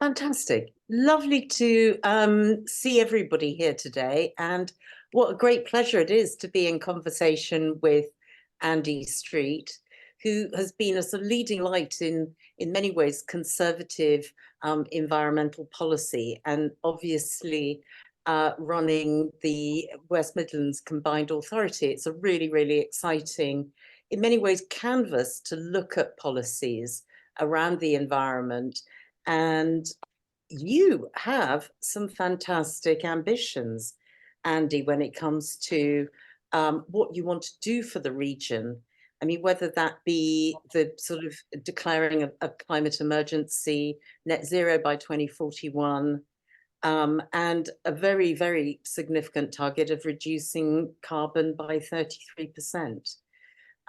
Fantastic. Lovely to see everybody here today. And what a great pleasure it is to be in conversation with Andy Street, who has been a sort of leading light in many ways, conservative environmental policy, and obviously running the West Midlands Combined Authority. It's a really, really exciting, in many ways, canvas to look at policies around the environment. And you have some fantastic ambitions, Andy, when it comes to what you want to do for the region. I mean, whether that be the sort of declaring a climate emergency, net zero by 2041, and a very, very significant target of reducing carbon by 33%.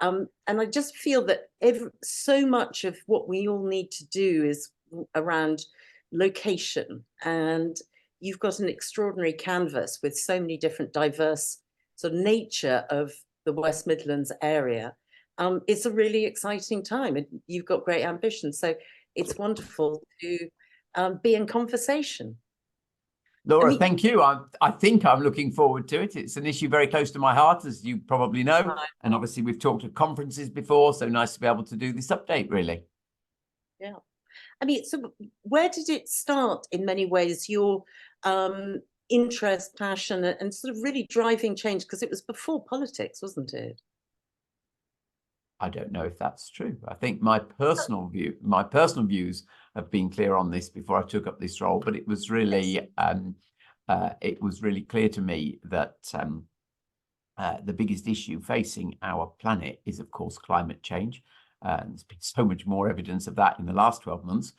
And I just feel that so much of what we all need to do is around location. And you've got an extraordinary canvas with so many different diverse sort of nature of the West Midlands area. It's a really exciting time, and you've got great ambitions. So it's wonderful to be in conversation. Laura, thank you. I think I'm looking forward to it. It's an issue very close to my heart, as you probably know. And obviously we've talked at conferences before, so nice to be able to do this update, really. Yeah. I mean, so where did it start in many ways, your interest, passion, and sort of really driving change? Because it was before politics, wasn't it? I don't know if that's true. I think my personal views have been clear on this before I took up this role, but it was really clear to me that the biggest issue facing our planet is, of course, climate change. There's been so much more evidence of that in the last 12 months.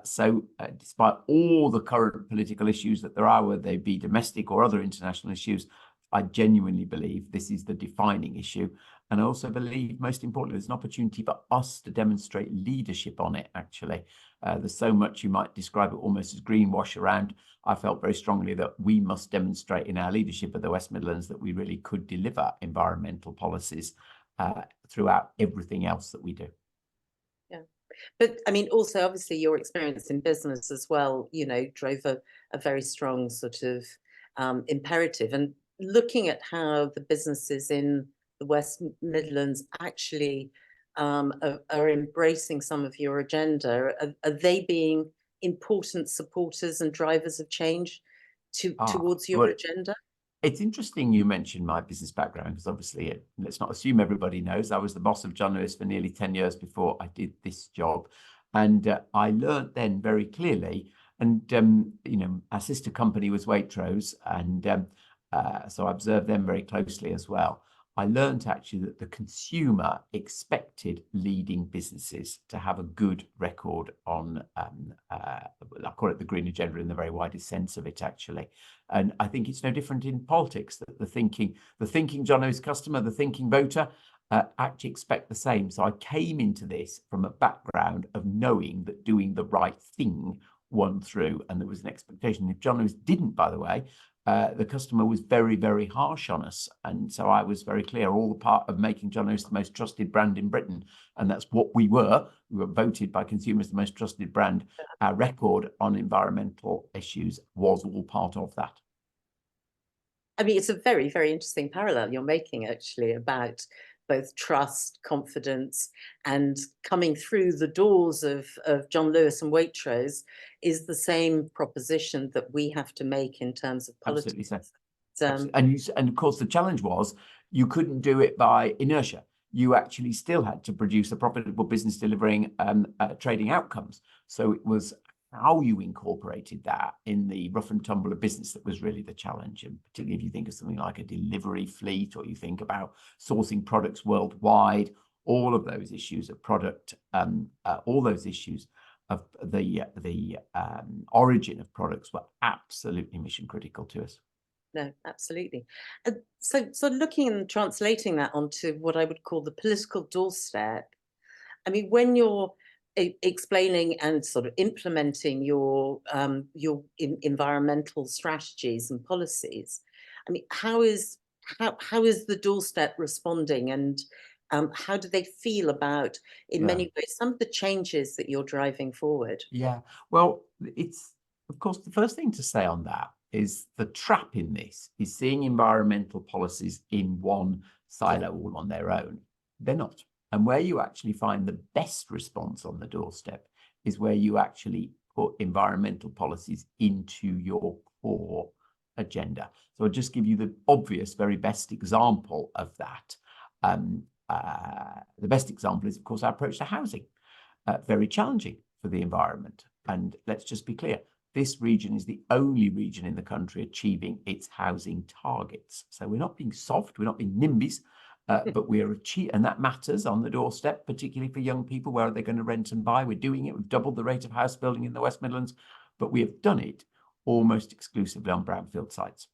So despite all the current political issues that there are, whether they be domestic or other international issues, I genuinely believe this is the defining issue. And I also believe, most importantly, there's an opportunity for us to demonstrate leadership on it, actually. There's so much you might describe it almost as greenwash around. I felt very strongly that we must demonstrate in our leadership of the West Midlands that we really could deliver environmental policies throughout everything else that we do. Yeah. But I mean, also, obviously, your experience in business as well, you know, drove a very strong sort of imperative. And looking at how the businesses in the West Midlands actually are embracing some of your agenda, are they being important supporters and drivers of change towards your agenda? It's interesting you mentioned my business background, because obviously, let's not assume everybody knows, I was the boss of John Lewis for nearly 10 years before I did this job. And I learned then very clearly, and, you know, our sister company was Waitrose, and so I observed them very closely as well. I learned actually that the consumer expected leading businesses to have a good record on, I call it the green agenda in the very widest sense of it, actually. And I think it's no different in politics, that the thinking John Lewis customer, the thinking voter, actually expect the same. So I came into this from a background of knowing that doing the right thing won through, and there was an expectation. If John Lewis didn't, by the way, the customer was very, very harsh on us. And so I was very clear, all the part of making John Lewis the most trusted brand in Britain. And that's what we were. We were voted by consumers the most trusted brand. Our record on environmental issues was all part of that. I mean, it's a very, very interesting parallel you're making, actually, about both trust, confidence, and coming through the doors of John Lewis and Waitrose is the same proposition that we have to make in terms of politics. Absolutely. And of course, the challenge was you couldn't do it by inertia. You actually still had to produce a profitable business delivering trading outcomes. So it was how you incorporated that in the rough and tumble of business that was really the challenge. And particularly if you think of something like a delivery fleet, or you think about sourcing products worldwide, all of those issues of product, all those issues of the origin of products were absolutely mission critical to us. No, absolutely. So looking and translating that onto what I would call the political doorstep, I mean, when you're explaining and sort of implementing your environmental strategies and policies, I mean, how is the doorstep responding, and How do they feel about, in Yeah. many ways, some of the changes that you're driving forward? Yeah. Well, it's, of course, the first thing to say on that is the trap in this is seeing environmental policies in one Yeah. silo all on their own. They're not. And where you actually find the best response on the doorstep is where you actually put environmental policies into your core agenda. So I'll just give you the obvious, very best example of that. The best example is, of course, our approach to housing. Very challenging for the environment. And let's just be clear, this region is the only region in the country achieving its housing targets. So we're not being soft, we're not being NIMBYs, but we are achieving, and that matters on the doorstep, particularly for young people. Where are they going to rent and buy? We're doing it. We've doubled the rate of house building in the West Midlands, but we have done it almost exclusively on brownfield sites.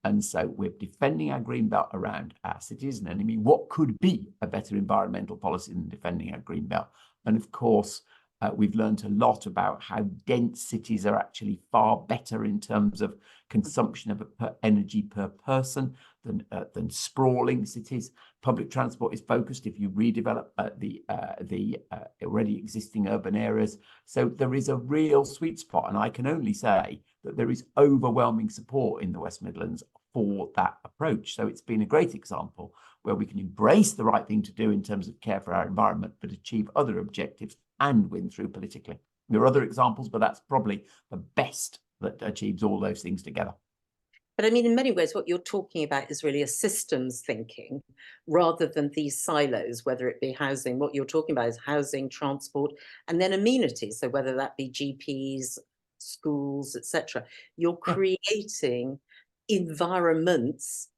And so we're defending our green belt around our cities. And I mean, what could be a better environmental policy than defending our green belt? And of course, we've learned a lot about how dense cities are actually far better in terms of consumption of energy per person than sprawling cities. Public transport is focused if you redevelop the already existing urban areas. So there is a real sweet spot, and I can only say that there is overwhelming support in the West Midlands for that approach. So it's been a great example where we can embrace the right thing to do in terms of care for our environment, but achieve other objectives and win through politically. There are other examples, but that's probably the best that achieves all those things together. But I mean, in many ways, what you're talking about is really a systems thinking rather than these silos, whether it be housing. What you're talking about is housing, transport, and then amenities. So whether that be GPs, schools, etc. You're creating environments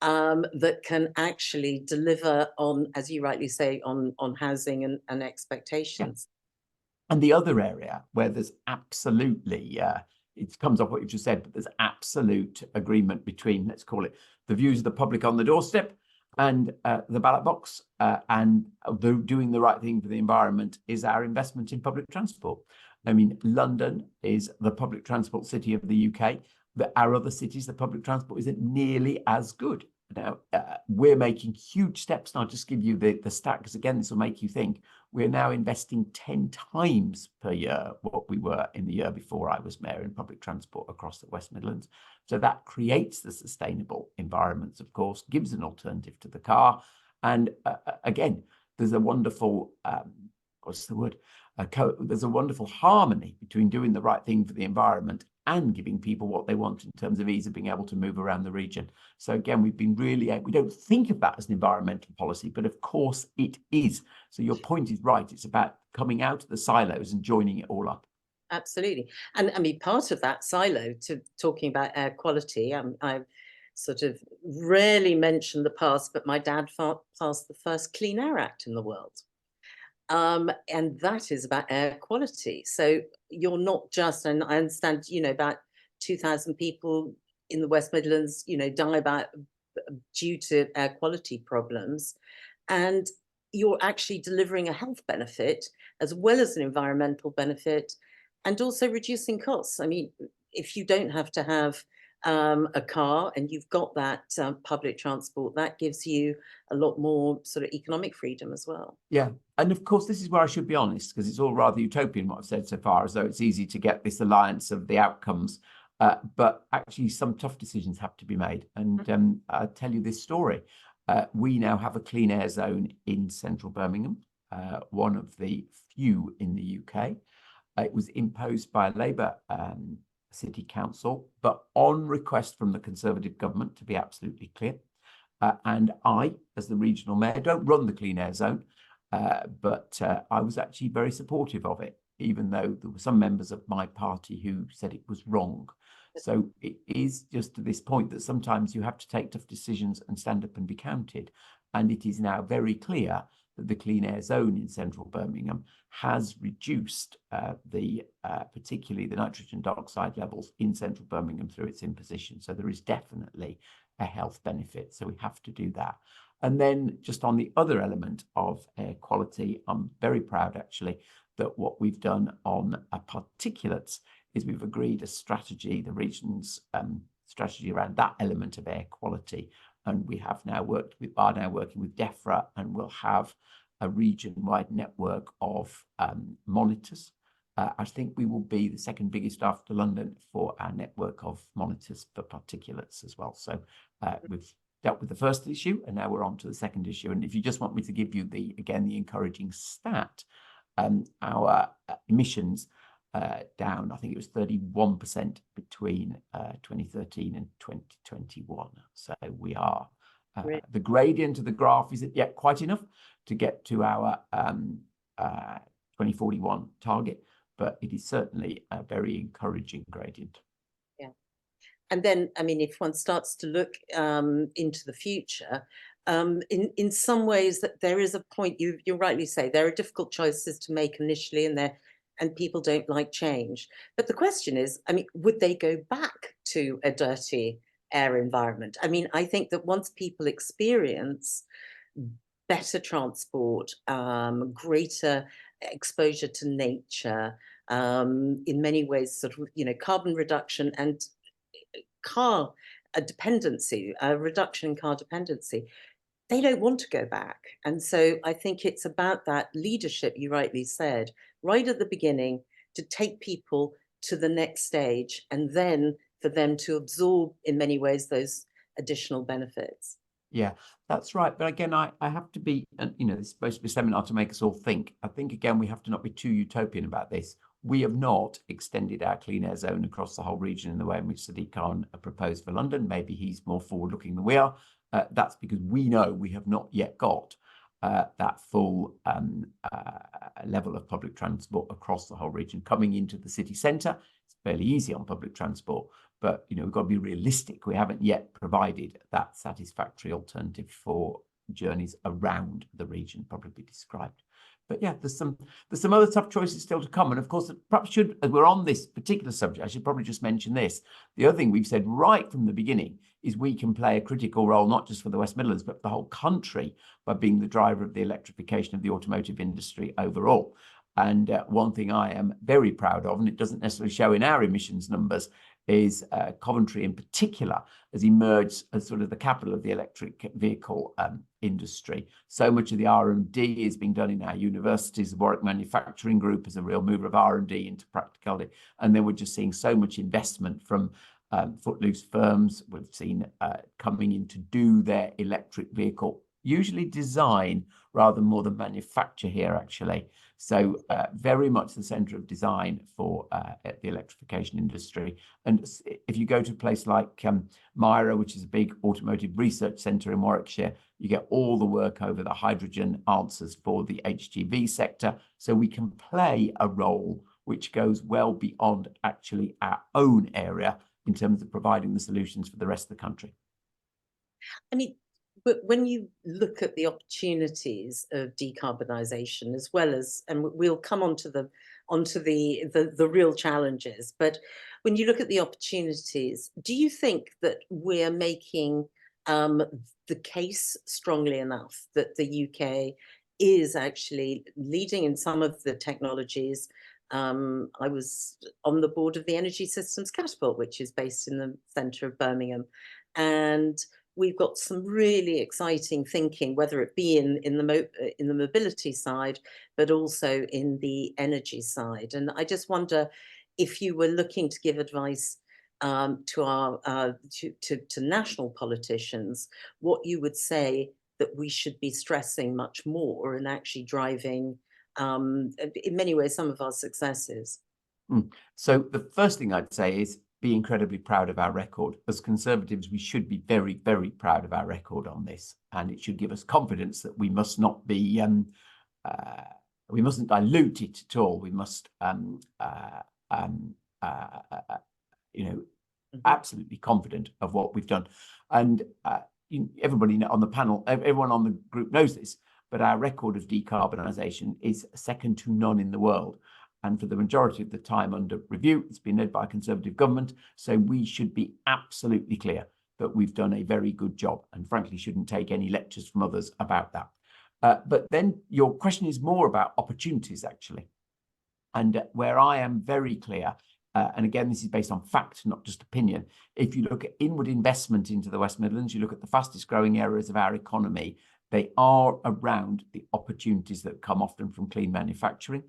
that can actually deliver on, as you rightly say, on housing and expectations. And the other area where there's absolutely, it comes off what you just said, but there's absolute agreement between, let's call it, the views of the public on the doorstep and the ballot box, and doing the right thing for the environment, is our investment in public transport. I mean, London is the public transport city of the UK, but our other cities, the public transport isn't nearly as good. Now, we're making huge steps. And I'll just give you the stat, because again, this will make you think. We're now investing 10 times per year what we were in the year before I was mayor in public transport across the West Midlands. So that creates the sustainable environments, of course, gives an alternative to the car. And again, there's a wonderful, what's the word? There's a wonderful harmony between doing the right thing for the environment and giving people what they want in terms of ease of being able to move around the region. So again, we've been really, we don't think of that as an environmental policy, but of course it is. So your point is right. It's about coming out of the silos and joining it all up. Absolutely. And I mean, part of that silo, to talking about air quality, I've sort of rarely mentioned the past, but my dad passed the first Clean Air Act in the world. And that is about air quality. So you're not just, and I understand, about 2,000 people in the West Midlands, die due to air quality problems. And you're actually delivering a health benefit as well as an environmental benefit, and also reducing costs. I mean, if you don't have to have a car and you've got that public transport, that gives you a lot more sort of economic freedom as well. Yeah. And of course, this is where I should be honest, because it's all rather utopian what I've said so far, as though it's easy to get this alliance of the outcomes. But actually, some tough decisions have to be made. And I'll tell you this story. We now have a clean air zone in central Birmingham, one of the few in the UK. It was imposed by a Labour city council, but on request from the Conservative government, to be absolutely clear. And I, as the regional mayor, don't run the clean air zone, but I was actually very supportive of it, even though there were some members of my party who said it was wrong. So it is just to this point that sometimes you have to take tough decisions and stand up and be counted. And it is now very clear that the clean air zone in central Birmingham has reduced particularly the nitrogen dioxide levels in central Birmingham through its imposition. So there is definitely a health benefit. So we have to do that. And then just on the other element of air quality, I'm very proud actually that what we've done on particulates is we've agreed a strategy, the region's strategy around that element of air quality, and we are now working with DEFRA, and we'll have a region-wide network of monitors. I think we will be the second biggest after London for our network of monitors for particulates as well. So we've dealt with the first issue, and now we're on to the second issue. And if you just want me to give you the encouraging stat, our emissions down, I think it was 31% between 2013 and 2021. So we are, the gradient of the graph isn't yet quite enough to get to our 2041 target, but it is certainly a very encouraging gradient. Yeah. And then, I mean, if one starts to look into the future, in some ways that there is a point, you rightly say, there are difficult choices to make initially, and people don't like change. But the question is, I mean, would they go back to a dirty air environment? I mean, I think that once people experience better transport, greater exposure to nature, in many ways, sort of, you know, carbon reduction and car dependency, reduction in car dependency, they don't want to go back. And so I think it's about that leadership, you rightly said, right at the beginning, to take people to the next stage, and then for them to absorb in many ways those additional benefits. Yeah, that's right. But again, I have to be, you know, this is supposed to be a seminar to make us all think. I think, again, we have to not be too utopian about this. We have not extended our clean air zone across the whole region in the way in which Sadiq Khan proposed for London. Maybe he's more forward-looking than we are. That's because we know we have not yet got that full level of public transport across the whole region. Coming into the city centre, it's fairly easy on public transport, but, you know, we've got to be realistic. We haven't yet provided that satisfactory alternative for journeys around the region, probably described. But yeah, there's some other tough choices still to come. And of course, perhaps as we're on this particular subject, I should probably just mention this. The other thing we've said right from the beginning is we can play a critical role, not just for the West Midlands, but for the whole country, by being the driver of the electrification of the automotive industry overall. And one thing I am very proud of, and it doesn't necessarily show in our emissions numbers, is Coventry in particular has emerged as sort of the capital of the electric vehicle industry. So much of the R&D is being done in our universities. The Warwick Manufacturing Group is a real mover of R&D into practicality. And then we're just seeing so much investment from footloose firms we've seen coming in to do their electric vehicle, usually design rather more than manufacture here, actually. So very much the centre of design for the electrification industry. And if you go to a place like mayoral, which is a big automotive research centre in Warwickshire, you get all the work over the hydrogen answers for the HGV sector. So we can play a role which goes well beyond actually our own area in terms of providing the solutions for the rest of the country. I mean, but when you look at the opportunities of decarbonisation, as well as, and we'll come onto the real challenges, but when you look at the opportunities, do you think that we're making the case strongly enough that the UK is actually leading in some of the technologies? I was on the board of the Energy Systems Catapult, which is based in the centre of Birmingham, and we've got some really exciting thinking, whether it be in the mobility side, but also in the energy side. And I just wonder if you were looking to give advice to our to national politicians, what you would say that we should be stressing much more and actually driving, in many ways, some of our successes. So the first thing I'd say is be incredibly proud of our record. As Conservatives, we should be very, very proud of our record on this, and it should give us confidence that we must not be, we mustn't dilute it at all. We must, you know, absolutely confident of what we've done. And everybody on the panel, everyone on the group knows this, but our record of decarbonisation is second to none in the world. And for the majority of the time under review, it's been led by a Conservative government. So we should be absolutely clear that we've done a very good job, and frankly shouldn't take any lectures from others about that. But then your question is more about opportunities, actually. And where I am very clear and again, this is based on fact, not just opinion. If you look at inward investment into the West Midlands, you look at the fastest growing areas of our economy, they are around the opportunities that come often from clean manufacturing.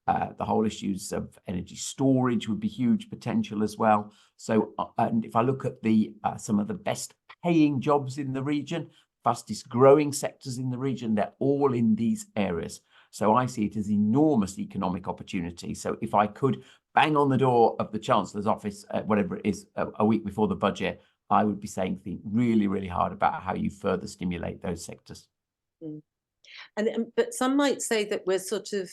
The whole issues of energy storage would be huge potential as well. So, and if I look at the some of the best paying jobs in the region, fastest growing sectors in the region, they're all in these areas. So I see it as enormous economic opportunity. So if I could bang on the door of the Chancellor's office, whatever it is, a week before the budget, I would be saying, think really, really hard about how you further stimulate those sectors. Mm. And but some might say that we're sort of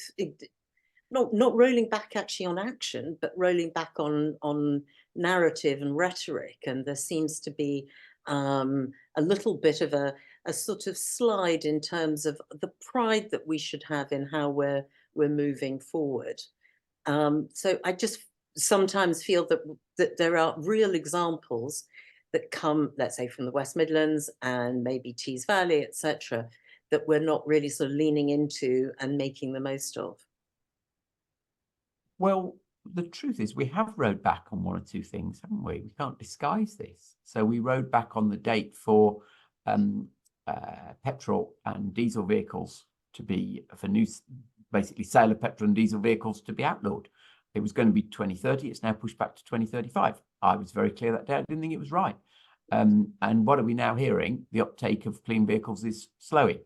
not rolling back actually on action, but rolling back on narrative and rhetoric. And there seems to be a little bit of a sort of slide in terms of the pride that we should have in how we're moving forward. So I just sometimes feel that there are real examples that come, let's say, from the West Midlands and maybe Tees Valley, etc., that we're not really sort of leaning into and making the most of. Well, the truth is we have rode back on one or two things, haven't we? We can't disguise this. So we rode back on the date for petrol and diesel vehicles to be, for new, basically sale of petrol and diesel vehicles to be outlawed. It was going to be 2030. It's now pushed back to 2035. I was very clear that day. I didn't think it was right. And what are we now hearing? The uptake of clean vehicles is slowing.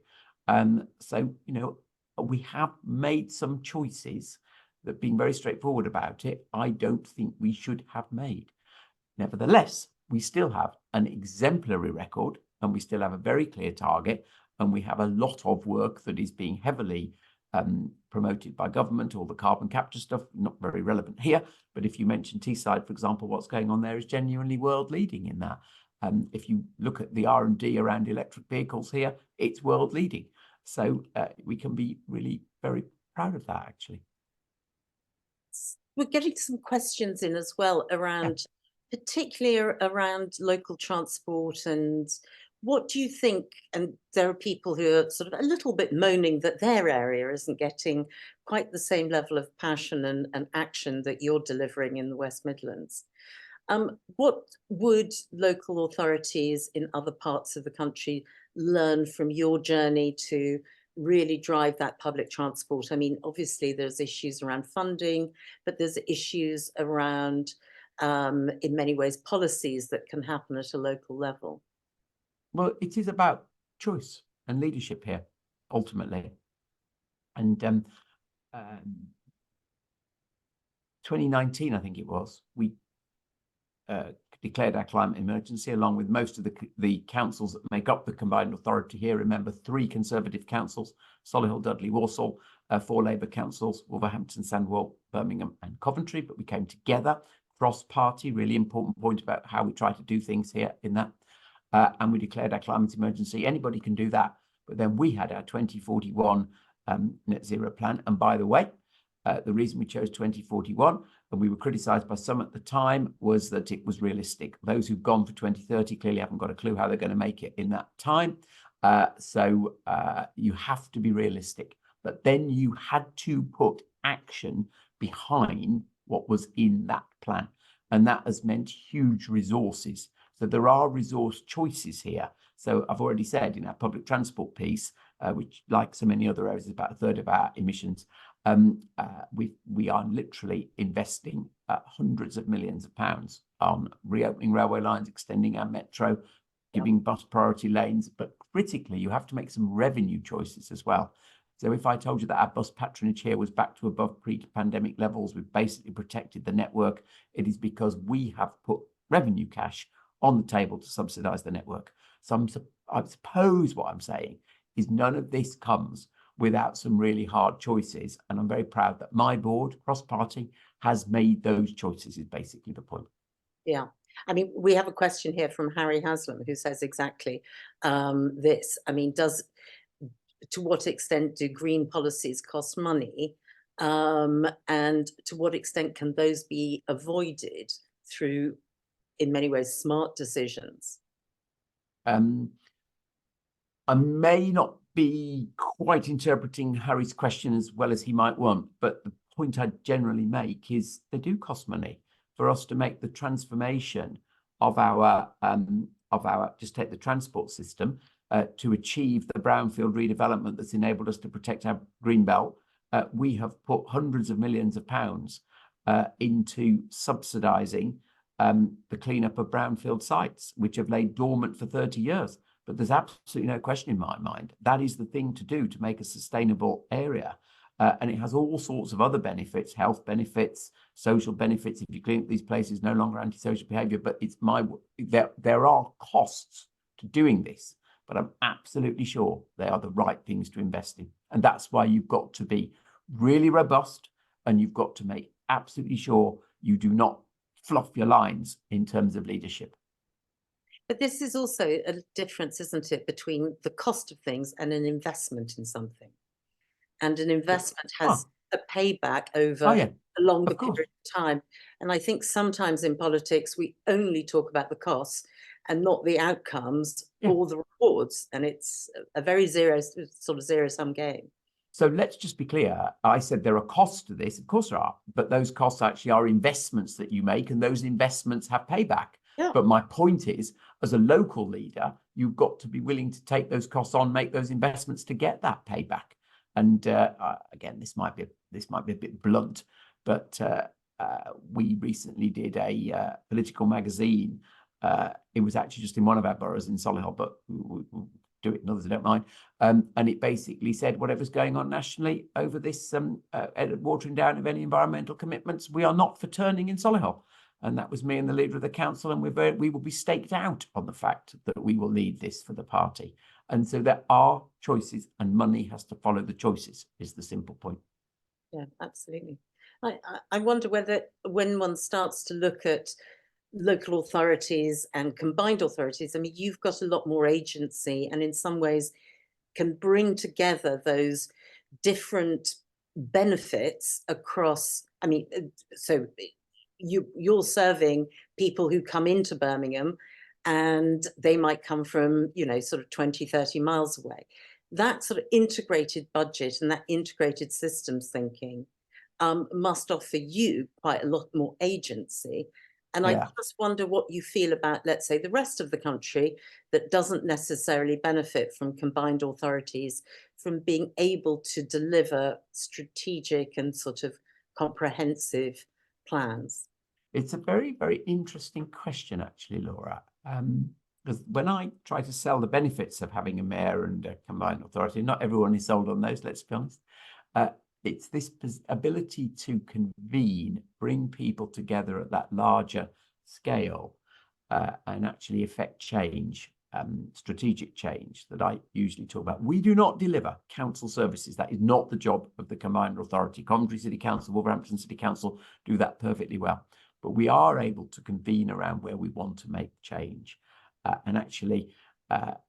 So, you know, we have made some choices that, being very straightforward about it, I don't think we should have made. Nevertheless, we still have an exemplary record, and we still have a very clear target, and we have a lot of work that is being heavily promoted by government. All the carbon capture stuff, not very relevant here, but if you mention Teesside, for example, what's going on there is genuinely world leading in that. If you look at the R&D around electric vehicles here, it's world leading. So we can be really very proud of that, actually. We're getting some questions in as well around, particularly around local transport, and what do you think? And there are people who are sort of a little bit moaning that their area isn't getting quite the same level of passion and action that you're delivering in the West Midlands. What would local authorities in other parts of the country learn from your journey to really drive that public transport? I mean, obviously there's issues around funding, but there's issues around, in many ways, policies that can happen at a local level. Well, it is about choice and leadership here, ultimately. And 2019, I think it was, we declared our climate emergency along with most of the councils that make up the combined authority here. Remember, 3 Conservative councils, Solihull, Dudley, Walsall, 4 Labour councils, Wolverhampton, Sandwell, Birmingham and Coventry, but we came together, cross-party, really important point about how we try to do things here in that. And we declared our climate emergency. Anybody can do that. But then we had our 2041 net zero plan. And by the way, the reason we chose 2041, and we were criticised by some at the time, was that it was realistic. Those who've gone for 2030 clearly haven't got a clue how they're going to make it in that time. So you have to be realistic. But then you had to put action behind what was in that plan. And that has meant huge resources. So there are resource choices here. So I've already said in our public transport piece, which, like so many other areas, is about 1/3 of our emissions, we are literally investing hundreds of millions of pounds on reopening railway lines, extending our metro, giving bus priority lanes. But critically, you have to make some revenue choices as well. So if I told you that our bus patronage here was back to above pre-pandemic levels, we've basically protected the network, it is because we have put revenue cash on the table to subsidise the network. So I suppose what I'm saying is none of this comes without some really hard choices. And I'm very proud that my board, cross-party, has made those choices, is basically the point. Yeah. I mean, we have a question here from Harry Haslam who says exactly this. I mean, to what extent do green policies cost money? And to what extent can those be avoided through, in many ways, smart decisions? I may not be quite interpreting Harry's question as well as he might want, but the point I generally make is they do cost money. for us to make the transformation of our just take the transport system to achieve the brownfield redevelopment that's enabled us to protect our green belt. We have put hundreds of millions of pounds into subsidising the cleanup of brownfield sites, which have laid dormant for 30 years. But there's absolutely no question in my mind that is the thing to do to make a sustainable area. And it has all sorts of other benefits, health benefits, social benefits. If you clean up these places, no longer antisocial behaviour. But it's there are costs to doing this, but I'm absolutely sure they are the right things to invest in. And that's why you've got to be really robust, and you've got to make absolutely sure you do not fluff your lines in terms of leadership. But this is also a difference, isn't it, between the cost of things and an investment in something. And an investment has a payback over a longer period of time. And I think sometimes in politics, we only talk about the costs and not the outcomes or the rewards. And it's a very zero-sum game. So let's just be clear. I said there are costs to this. Of course there are. But those costs actually are investments that you make, and those investments have payback. Yeah. But my point is, as a local leader, you've got to be willing to take those costs on, make those investments to get that payback. And again, this might be a bit blunt, but we recently did a political magazine. It was actually just in one of our boroughs in Solihull, but we'll do it in others, I don't mind. And it basically said whatever's going on nationally over this watering down of any environmental commitments, we are not for turning in Solihull. And that was me and the leader of the council, and we will be staked out on the fact that we will lead this for the party. And so there are choices, and money has to follow the choices, is the simple point. Yeah, absolutely. I wonder whether when one starts to look at local authorities and combined authorities, I mean, you've got a lot more agency, and in some ways can bring together those different benefits across, I mean, so you're serving people who come into Birmingham, and they might come from, you know, sort of 20, 30 miles away. That sort of integrated budget and that integrated systems thinking must offer you quite a lot more agency. And I just wonder what you feel about, let's say, the rest of the country that doesn't necessarily benefit from combined authorities, from being able to deliver strategic and sort of comprehensive plans. It's a very, very interesting question, actually, Laura. Because when I try to sell the benefits of having a mayor and a combined authority, not everyone is sold on those, let's be honest. It's this ability to convene, bring people together at that larger scale, and actually affect change, strategic change that I usually talk about. We do not deliver council services. That is not the job of the combined authority. Coventry City Council, Wolverhampton City Council do that perfectly well. But we are able to convene around where we want to make change. And actually,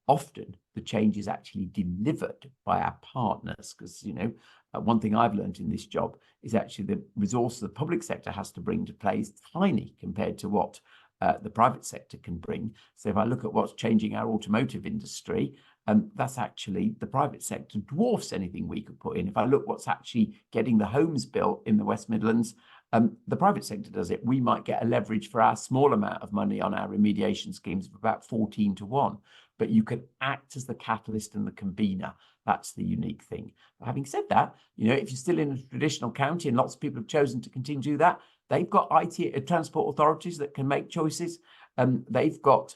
often the change is actually delivered by our partners, because, you know, one thing I've learned in this job is actually the resources the public sector has to bring to play is tiny compared to what the private sector can bring. So if I look at what's changing our automotive industry, that's actually the private sector dwarfs anything we could put in. If I look what's actually getting the homes built in the West Midlands, the private sector does it. We might get a leverage for our small amount of money on our remediation schemes of about 14 to 1. But you can act as the catalyst and the convener. That's the unique thing. But having said that, you know, if you're still in a traditional county, and lots of people have chosen to continue to do that, they've got transport authorities that can make choices. They've got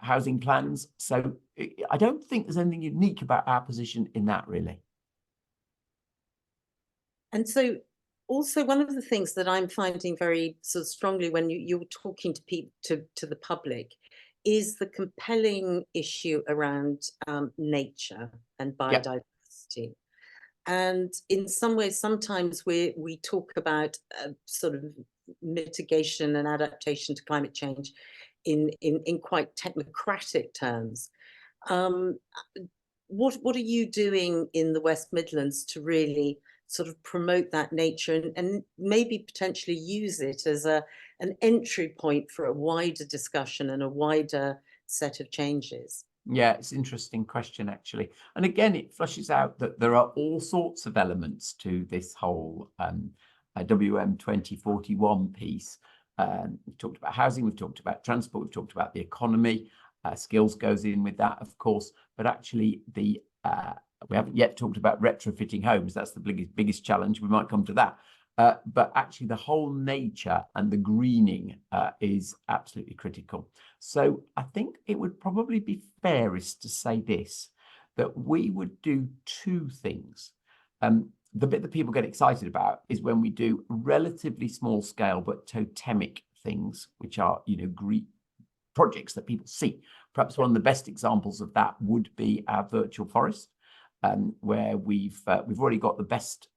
housing plans. So I don't think there's anything unique about our position in that, really. And so also one of the things that I'm finding very sort of strongly when you're talking to people, to the public, is the compelling issue around nature and biodiversity. And in some ways, sometimes we talk about sort of mitigation and adaptation to climate change in quite technocratic terms. What are you doing in the West Midlands to really sort of promote that nature and maybe potentially use it as an entry point for a wider discussion and a wider set of changes? Yeah, it's an interesting question, actually. And again, it flushes out that there are all sorts of elements to this whole WM 2041 piece. We've talked about housing, we've talked about transport, we've talked about the economy. Skills goes in with that, of course, but actually we haven't yet talked about retrofitting homes. That's the biggest challenge. We might come to that. But actually the whole nature and the greening is absolutely critical. So I think it would probably be fairest to say this, that we would do two things. The bit that people get excited about is when we do relatively small scale but totemic things, which are, green projects that people see. Perhaps one of the best examples of that would be our virtual forest, where we've already got the best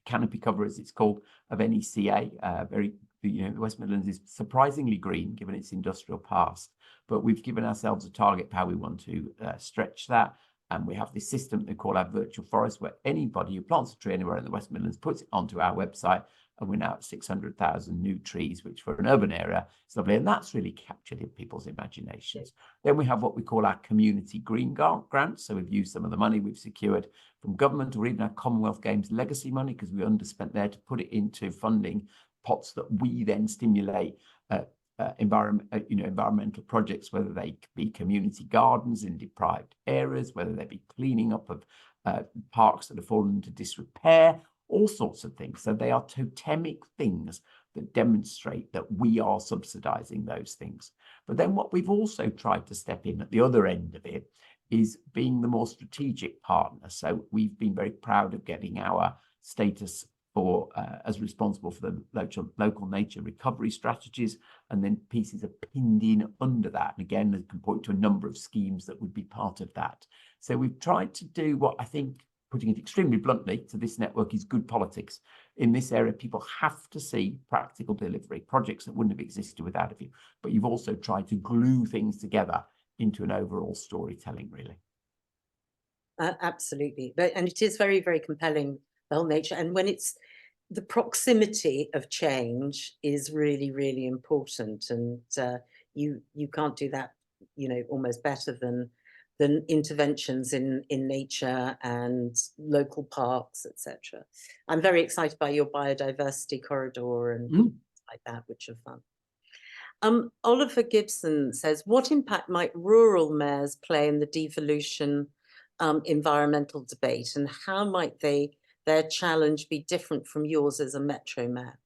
canopy cover, as it's called, of any CA. The West Midlands is surprisingly green given its industrial past, but we've given ourselves a target of how we want to stretch that. And we have this system they call our virtual forest, where anybody who plants a tree anywhere in the West Midlands puts it onto our website, and we're now at 600,000 new trees, which for an urban area is lovely. And that's really captured in people's imaginations. Then we have what we call our community green grants. So we've used some of the money we've secured from government, or even our Commonwealth Games legacy money, because we underspent there, to put it into funding pots that we then stimulate environmental projects, whether they be community gardens in deprived areas, whether they be cleaning up of parks that have fallen into disrepair, all sorts of things. So they are totemic things that demonstrate that we are subsidizing those things. But then what we've also tried to step in at the other end of it is being the more strategic partner. So we've been very proud of getting our status as responsible for the local nature recovery strategies, and then pieces are pinned in under that. And again, I can point to a number of schemes that would be part of that. So we've tried to do what I think, putting it extremely bluntly, to this network is good politics. In this area, people have to see practical delivery, projects that wouldn't have existed without you. But you've also tried to glue things together into an overall storytelling, really. Absolutely. And it is very, very compelling, the whole nature. And when it's the proximity of change is really, really important. And you can't do that, almost better than interventions in nature and local parks, etc. I'm very excited by your biodiversity corridor and things like that, which are fun. Oliver Gibson says, what impact might rural mayors play in the devolution environmental debate, and how might their challenge be different from yours as a metro mayor?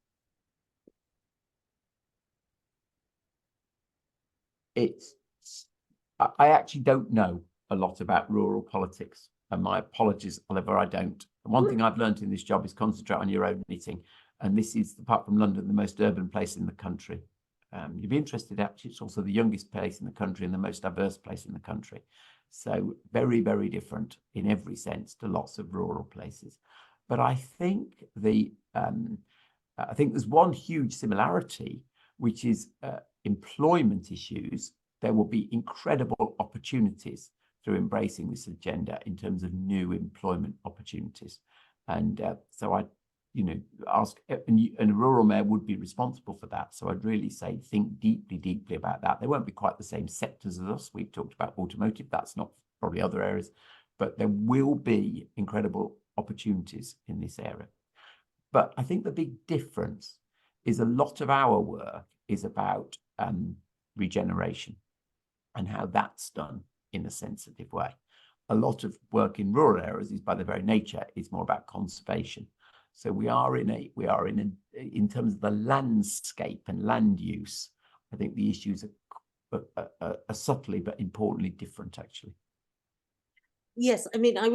I actually don't know a lot about rural politics, and my apologies, Oliver, I don't. One thing I've learned in this job is concentrate on your own knitting, and this is, apart from London, the most urban place in the country. You'd be interested, actually, it's also the youngest place in the country and the most diverse place in the country. So very, very different in every sense to lots of rural places. But I think there's one huge similarity, which is employment issues. There will be incredible opportunities through embracing this agenda in terms of new employment opportunities. And so I, ask, and a rural mayor would be responsible for that. So I'd really say, think deeply, deeply about that. They won't be quite the same sectors as us. We've talked about automotive. That's not probably other areas, but there will be incredible opportunities in this area. But I think the big difference is a lot of our work is about regeneration and how that's done in a sensitive way. A lot of work in rural areas is, by their very nature, is more about conservation. So we are in terms of the landscape and land use, I think the issues are subtly but importantly different, actually. Yes, I mean, I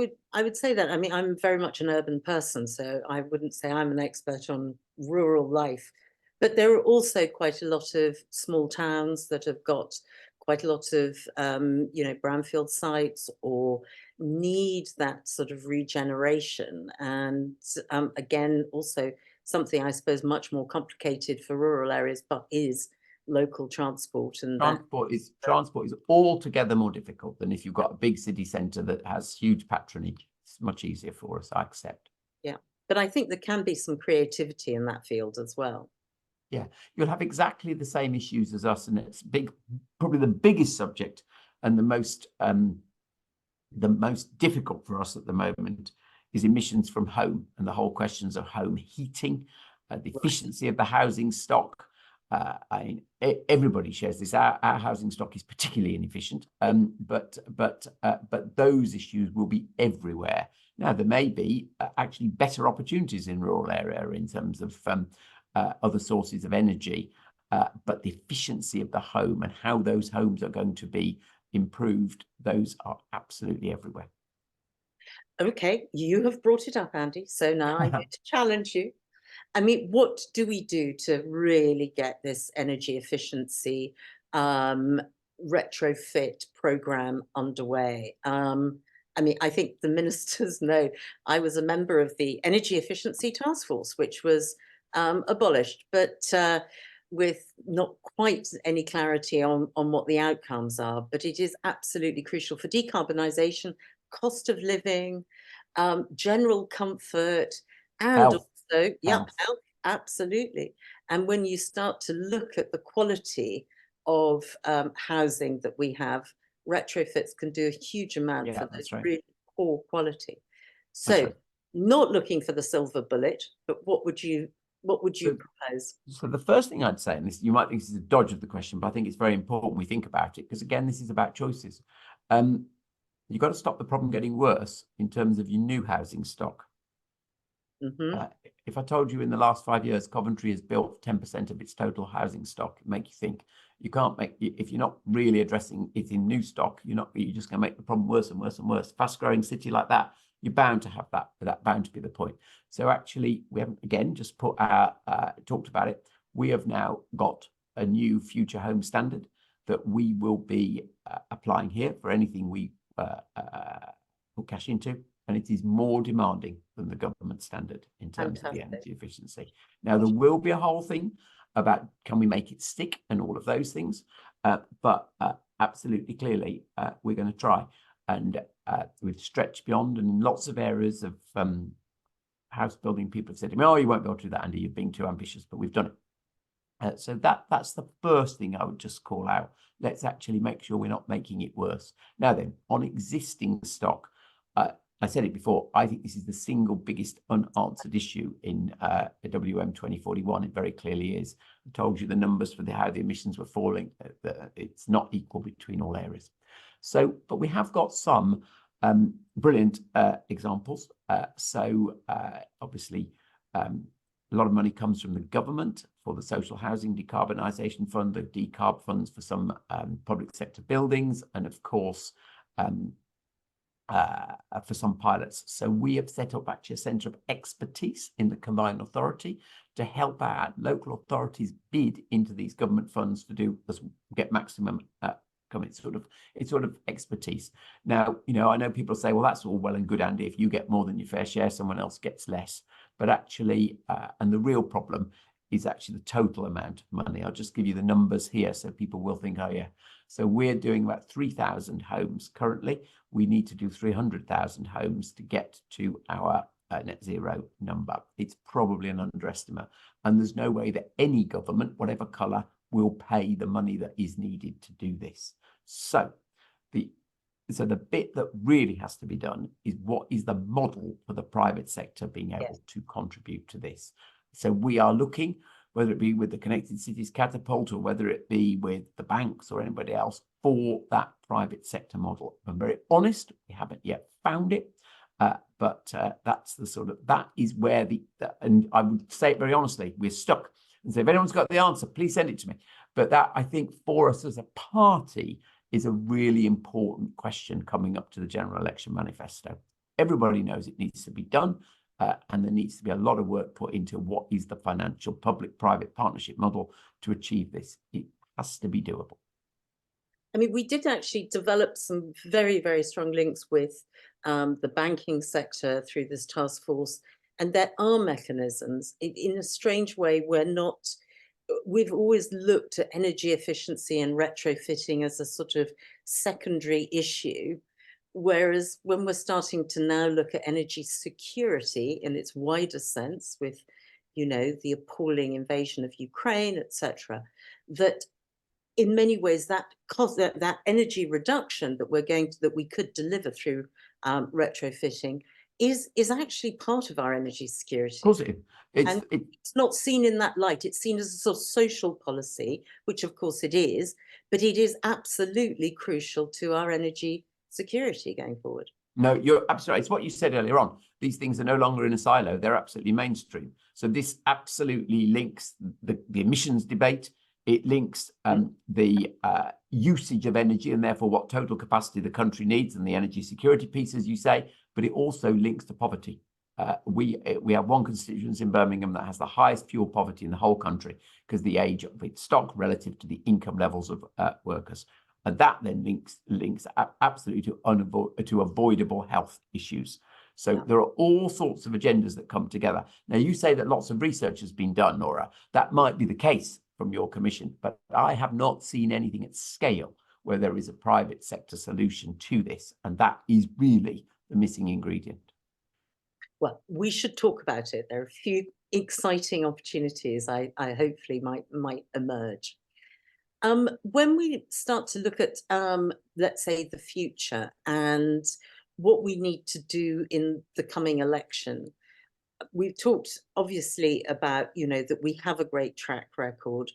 would say that. I mean, I'm very much an urban person, so I wouldn't say I'm an expert on rural life. But there are also quite a lot of small towns that have got quite a lot of, brownfield sites or need that sort of regeneration. And again, also something I suppose much more complicated for rural areas, but is local transport. And transport is altogether more difficult than if you've got a big city centre that has huge patronage. It's much easier for us, I accept. Yeah, but I think there can be some creativity in that field as well. Yeah, you'll have exactly the same issues as us, and it's probably the biggest subject and the most difficult for us at the moment is emissions from home and the whole questions of home heating the efficiency of the housing stock. I mean, everybody shares this. Our housing stock is particularly inefficient, but those issues will be everywhere. Now, there may be actually better opportunities in rural area in terms of other sources of energy, but the efficiency of the home and how those homes are going to be improved, those are absolutely everywhere. Okay, you have brought it up, Andy. So now I'm going to challenge you. I mean, what do we do to really get this energy efficiency retrofit program underway? I mean, I think the ministers know I was a member of the Energy Efficiency Task Force, which was abolished, but with not quite any clarity on what the outcomes are. But it is absolutely crucial for decarbonisation, cost of living, general comfort, and Health. also, yeah, Health. health, absolutely. And when you start to look at the quality of housing that we have, retrofits can do a huge amount for those really poor quality. So, not looking for the silver bullet, but what would you propose? So the first thing I'd say, and this, you might think this is a dodge of the question, but I think it's very important we think about it, because again, this is about choices. You've got to stop the problem getting worse in terms of your new housing stock. If I told you in the last 5 years, Coventry has built 10% of its total housing stock, it'd make you think. You can't make, if you're not really addressing it in new stock, you're just going to make the problem worse and worse and worse. Fast growing city like that, you're bound to have that, that's bound to be the point. So actually, we haven't, again, just put our, talked about it. We have now got a new future home standard that we will be applying here for anything we put cash into. And it is more demanding than the government standard in terms of the energy efficiency. Now, there will be a whole thing about can we make it stick and all of those things. But absolutely clearly, we're going to try. And we've stretched beyond, and in lots of areas of house building, people have said to me, oh, you won't be able to do that, Andy, you're being too ambitious, but we've done it. So that's the first thing I would just call out. Let's actually make sure we're not making it worse. Now then, on existing stock, I said it before, I think this is the single biggest unanswered issue in WM 2041. It very clearly is. I told you the numbers for how the emissions were falling. It's not equal between all areas. So, but we have got some brilliant examples. Obviously, a lot of money comes from the government for the Social Housing Decarbonisation Fund, the decarb funds for some public sector buildings, and of course, for some pilots. So we have set up actually a centre of expertise in the Combined Authority to help our local authorities bid into these government funds to get maximum it's sort of expertise. Now, I know people say, well, that's all well and good, Andy. If you get more than your fair share, someone else gets less. But actually, and the real problem is actually the total amount of money. I'll just give you the numbers here so people will think, oh yeah. So we're doing about 3,000 homes currently. We need to do 300,000 homes to get to our net zero number. It's probably an underestimate. And there's no way that any government, whatever colour, will pay the money that is needed to do this. So the bit that really has to be done is what is the model for the private sector being able to contribute to this. So we are looking, whether it be with the Connected Cities Catapult or whether it be with the banks or anybody else, for that private sector model. I'm very honest, we haven't yet found it, but that's that is where and I would say it very honestly, we're stuck. And so if anyone's got the answer, please send it to me. But that, I think, for us as a party is a really important question coming up to the general election manifesto. Everybody knows it needs to be done. And there needs to be a lot of work put into what is the financial public-private partnership model to achieve this. It has to be doable. I mean, we did actually develop some very, very strong links with the banking sector through this task force. And there are mechanisms. In a strange way, we've always looked at energy efficiency and retrofitting as a sort of secondary issue. Whereas when we're starting to now look at energy security in its wider sense, with, the appalling invasion of Ukraine, etc., that in many ways that energy reduction that we could deliver through retrofitting is actually part of our energy Of security. course it is. And it's not seen in that light. It's seen as a sort of social policy, which of course it is, but it is absolutely crucial to our energy security going forward. No, you're absolutely right. It's what you said earlier on. These things are no longer in a silo. They're absolutely mainstream. So this absolutely links the emissions debate. It links the usage of energy and therefore what total capacity the country needs and the energy security piece, as you say, but it also links to poverty. We have one constituency in Birmingham that has the highest fuel poverty in the whole country because the age of its stock relative to the income levels of workers. And that then links absolutely to avoidable health issues. So there are all sorts of agendas that come together. Now, you say that lots of research has been done, Nora. That might be the case from your commission, but I have not seen anything at scale where there is a private sector solution to this. And that is really the missing ingredient. Well, we should talk about it. There are a few exciting opportunities I hopefully might emerge. When we start to look at, let's say, the future and what we need to do in the coming election, we've talked obviously about, that we have a great track record.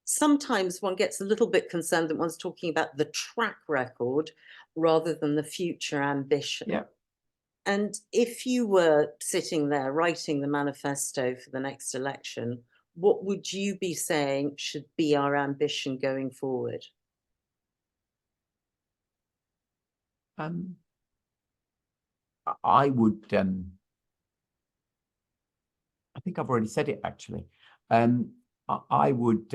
Sometimes one gets a little bit concerned that one's talking about the track record rather than the future ambition. Yeah. And if you were sitting there writing the manifesto for the next election, what would you be saying should be our ambition going forward? I would, I think I've already said it actually. I would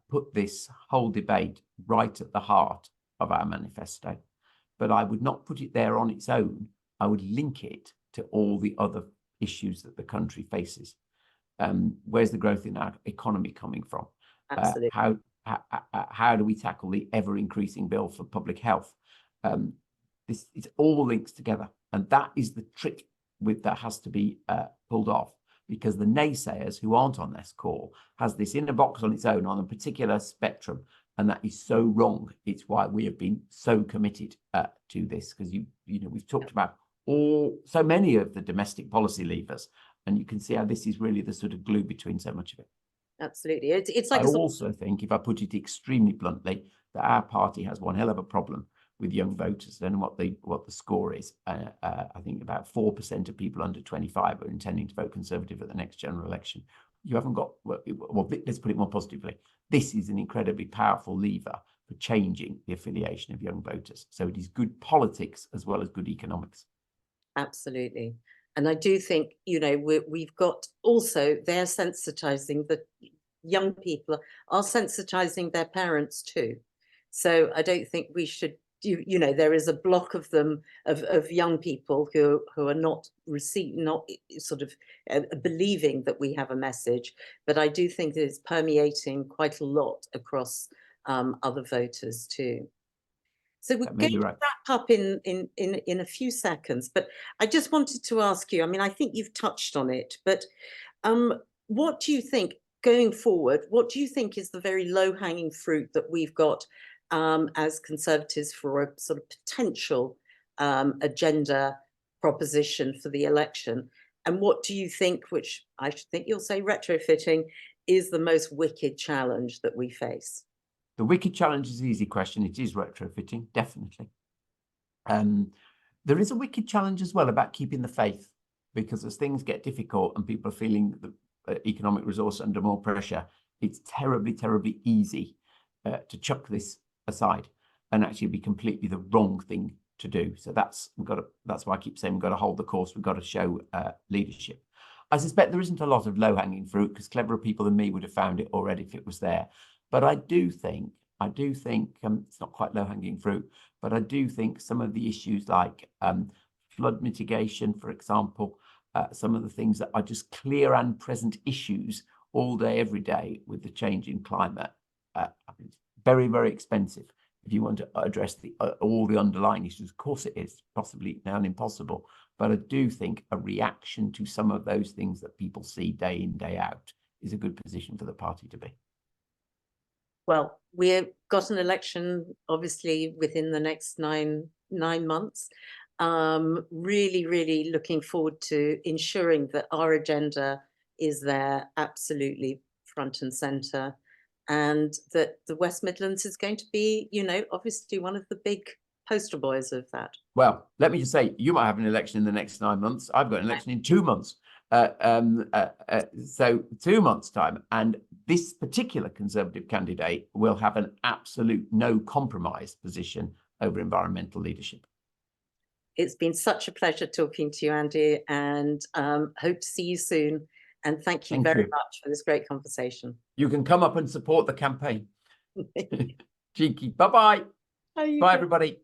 put this whole debate right at the heart of our manifesto, but I would not put it there on its own. I would link it to all the other issues that the country faces. Where's the growth in our economy coming from? Absolutely. How do we tackle the ever-increasing bill for public health? This it all links together, and that is the trick that has to be pulled off, because the naysayers who aren't on this call has this in a box on its own on a particular spectrum, and that is so wrong. It's why we have been so committed to this, because we've talked about so many of the domestic policy levers, and you can see how this is really the sort of glue between so much of it. Absolutely. It's like I also think, if I put it extremely bluntly, that our party has one hell of a problem with young voters. I don't know what the score is. I think about 4% of people under 25 are intending to vote Conservative at the next general election. You haven't got, well, let's put it more positively. This is an incredibly powerful lever for changing the affiliation of young voters. So it is good politics as well as good economics. Absolutely. And I do think, we've got also, they're sensitizing, the young people are sensitizing their parents too. So I don't think we should, there is a block of them, of young people who are not sort of believing that we have a message. But I do think that it's permeating quite a lot across other voters too. So we're going to wrap up in a few seconds, but I just wanted to ask you, I mean, I think you've touched on it, but what do you think going forward, what do you think is the very low-hanging fruit that we've got as Conservatives for a sort of potential agenda proposition for the election? And what do you think, which I think you'll say retrofitting, is the most wicked challenge that we face? The wicked challenge is an easy question. It is retrofitting, definitely. There is a wicked challenge as well about keeping the faith, because as things get difficult and people are feeling the economic resource under more pressure, it's terribly, terribly easy to chuck this aside and actually be completely the wrong thing to do. So that's why I keep saying we've got to hold the course. We've got to show leadership. I suspect there isn't a lot of low-hanging fruit, because cleverer people than me would have found it already if it was there. But I do think it's not quite low-hanging fruit, but I do think some of the issues like flood mitigation, for example, some of the things that are just clear and present issues all day, every day with the change in climate, it's very, very expensive. If you want to address all the underlying issues, of course it is, possibly now impossible. But I do think a reaction to some of those things that people see day in, day out is a good position for the party to be. Well, we've got an election, obviously, within the next nine months. Really, really looking forward to ensuring that our agenda is there absolutely front and centre, and that the West Midlands is going to be, you know, obviously one of the big poster boys of that. Well, let me just say, you might have an election in the next 9 months. I've got an election in 2 months. So 2 months' time. And this particular Conservative candidate will have an absolute no compromise position over environmental leadership. It's been such a pleasure talking to you, Andy, and hope to see you soon. And thank you very much for this great conversation. You can come up and support the campaign. Cheeky. Bye-bye. Bye, everybody.